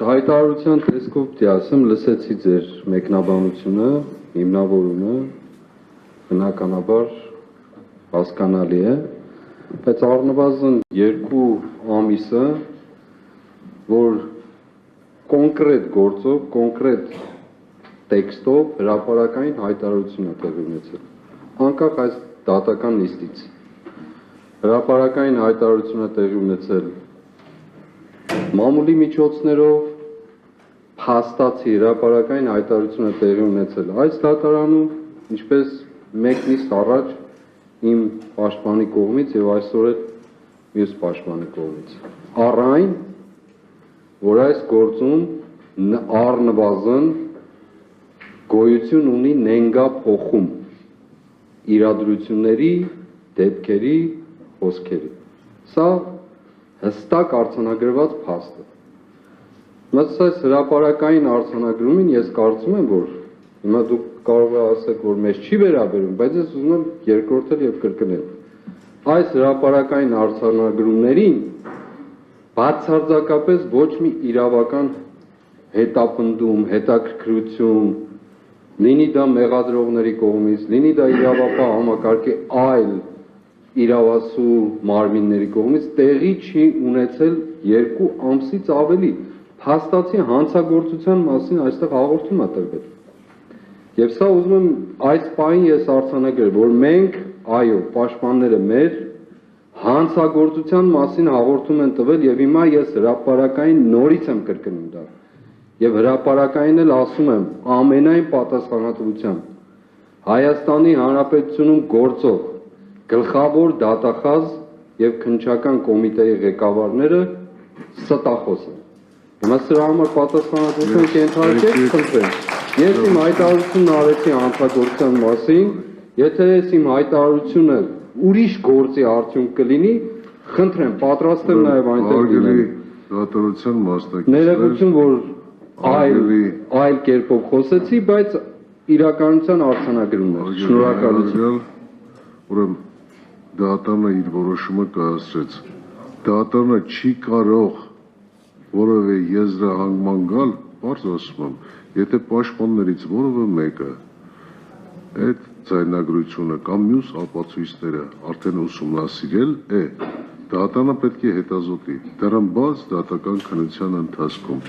Հայտարարության տեսքով դիասեմ լսեցի ձեր մեկնաբանությունը, հիմնավորումը, բնականաբար հասկանալի է, բայց առնվազն 2 ամիսը, որ կոնկրետ գործով, կոնկրետ տեքստով հրապարակային հայտարարություն է տեղի ունեցել, անկախ այս դատական նիստից։ Հրապարակային հայտարարություն է տեղի ունեցել մամուլի միջոցներով, փաստացի հրապարակային հայտարարություն է տեղի ունեցել այս դատարանում, ինչպես մեկ նիստ առաջ իմ պաշտպանի կողմից եւ այսօր էլ մյուս պաշտպանի կողմից։ Առ այն, որ այս գործում առնվազն գոյություն ունի նենգափոխում իրադրությունների, դեպքերի, խոսքերի։ Սա հստակ արձանագրված փաստ է։ Բայց այս հրապարակային արձանագրումին ես կարծում եմ, որ հիմա դուք կարող եք ասել, որ մեզ չի վերաբերում, բայց ես ուզում եմ երկրորդել եւ կրկնել։ Այս հրապարակային արձանագրումներին բացարձակապես ոչ մի իրավական հետապնդում, հետաքրքրություն, լինի դա մեղադրողների կողմից, լինի դա իրավապահ համակարգի այլ իրավասու մարմինների կողմից տեղի չի ունեցել 2 ամսից ավելի, փաստացի հանցագործության մասին այստեղ հաղորդում է տրվել։ Եվ սա ուզում եմ այս պահին ես արձանագրել, որ մենք, այո, պաշտպանները մեր հանցագործության մասին հաղորդում են տվել եւ հիմա ես հրապարակային նորից եմ կրկնում դա։ Եվ հրապարակային էլ ասում եմ ամենայն պատասխանատվությամբ Հայաստանի Հանրապետությունում գործող գլխավոր դատախազ եւ քննչական կոմիտեի ղեկավարները ստախոս են։ Հիմա սրա համար պատասխանատվություն կենթարկեք, խնդրեմ։ Ես իմ հայտարարությունն արեցի հանցագործության մասին, եթե ես իմ հայտարարությունը ուրիշ գործի արդյունք կլինի, խնդրեմ, պատրաստ եմ նաեւ այնտեղ լինել։ Դատորության մասնակիցներ։ Ներողություն, որ այլ կերպով խոսեցի, բայց իրականության արձանագրումն է։ Շնորհակալություն։ Ուրեմն դատարանը իր որոշումը կայացրեց։ Դատարանը չի կարող որևէ եզրահանգման գալ, բարձ ասում եմ, եթե պաշտպաններից որևէ մեկը այդ ձայնագրությունը կամ մյուս ապացույցները արդեն ուսումնասիրել է, դատարանը պետք է հետազոտի դռնբաց դատական քննության ընթացքում։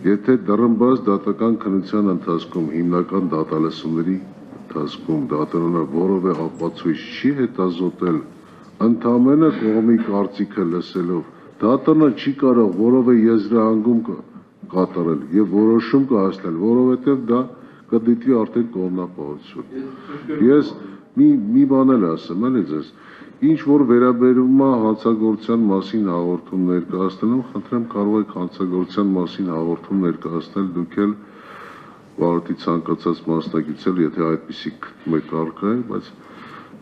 Եթե դռնբաց դատական քննության ընթացքում հիմնական դատալսումների ընթացքում դատարանը որևէ ապացույց չի հետազոտել, ընդամենը կողմի կարծիքը լսելով, դատարանը չի կարող որևէ եզրահանգում կատարել եւ որոշում կայացնել, որովհետեւ դա կդիտվի արդեն կողմնապահություն։ Ես մի բան էլ ասեմ, էլի ձեզ, ինչ որ վերաբերում է հանցագործության մասին հաղորդում ներկայացնելուն, խնդրեմ կարող եք հանցագործության մասին հաղորդում ներկայացնել դուք էլ վարորդի ցանկացած մասնակիցել, եթե այդպիսի մեկ առկա է, բայց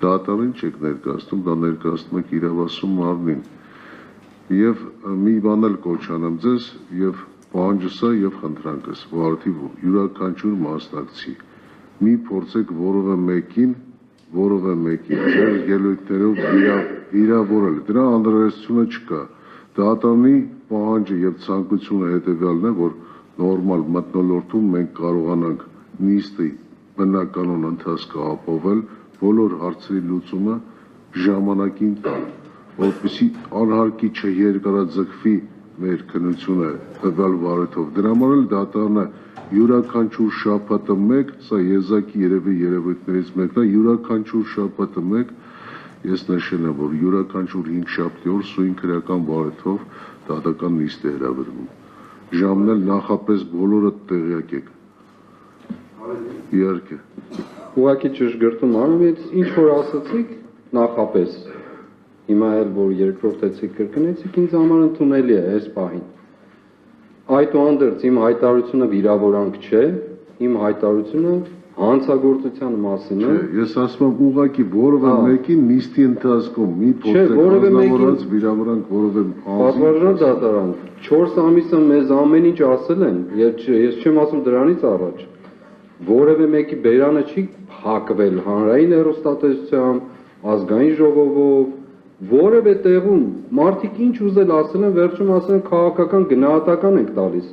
դատարանին չեք ներկայացնում, դա ներկայացնում եք իրավասու մարմնին։ Եվ մի բան էլ կոչ անեմ ձեզ, եւ պահանջս է եւ խնդրանքս, վարորդի յուրաքանչյուր մասնակցի, մի փորձեք որևէ մեկին ձեր ելույթներով վիրավորել, դրա անհրաժեշտությունը չկա։ Դատարանի պահանջը եւ ցանկությունը հետեւյալն է, որ նորմալ մթնոլորտում մենք կարողանանք նիստի բնականon ընթացքը ապահովել, բոլոր հարցերի լուծումը ժամանակին տալ, որպեսզի անհարկի չերկարաձգվի մեր քննությունը տվյալ վարույթով։ Դրա համար էլ դատարանը յուրաքանչյուր շաբաթը մեկ, սա եզակի երևի երևույթներից մեկն է, յուրաքանչյուր շաբաթը մեկ, ես նշել եմ, որ յուրաքանչյուր 5 շաբթի օր սույն քրեական վարույթով դատական նիստ է հրավիրվում։ Ժամն էլ նախապես բոլորը տեղյակ եք։ Իհարկե։ Ուղղակի ճշգրտում արում, ինչ որ ասացիք նախապես, հիմա էլ որ երկրորդեցիք կրկնեցիք, ինձ համար ընդունելի է այս պահին։ Այդուհանդերձ իմ հայտարարությունը վիրավորանք չէ, իմ հայտարարությունը հանցագործության մասին է։ Ես ասում եմ ուղղակի որևէ մեկին նիստի ընթացքում մի փոքր անձնավորած վիրավորանք որևէ պատվարժան դատարան 4 ամիսը մեզ ամեն ինչ ասել են, ես չեմ ասում դրանից առաջ։ Որևէ մեկի բերանը չի փակվել հանրային հեռուստատեսությամբ, ազգային ժողովով, որևէ տեղում մարդիկ ինչ ուզել ասել են, վերջում ասել են քաղաքական գնահատական ենք տալիս։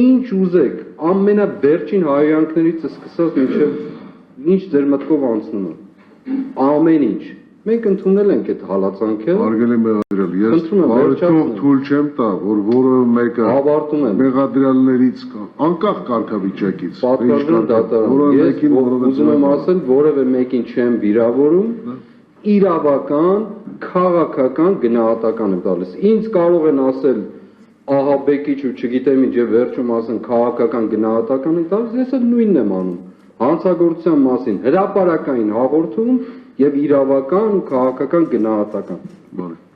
Ինչ ուզեք, ամենավերջին հայհոյանքներից սկսած մինչև ինչ ձեր մտքով անցնում է։ Ամեն ինչ։ Մենք ընդունել ենք այդ հալածանքը։ Հարգելի մեղադրյալ, ես բարեթող թույլ չեմ տա, որ որևէ մեկը ավարտում եմ մեղադրյալներից անկախ կարգավիճակից պատկերներ դատարան։ Ես ուզում եմ ասել, որևէ մեկին չեմ վիրավորում, իրավական, քաղաքական գնահատական եմ տալիս։ Ինձ կարող են ասել ահաբեկիչ ու չգիտեմ ինչ, եւ վերջում ասեն քաղաքական գնահատական եմ տալիս, ես էլ նույնն եմ անում։ Հանցագործության մասին հրապարակային հաղորդում եւ իրավական ու քաղաքական գնահատական։ Բարի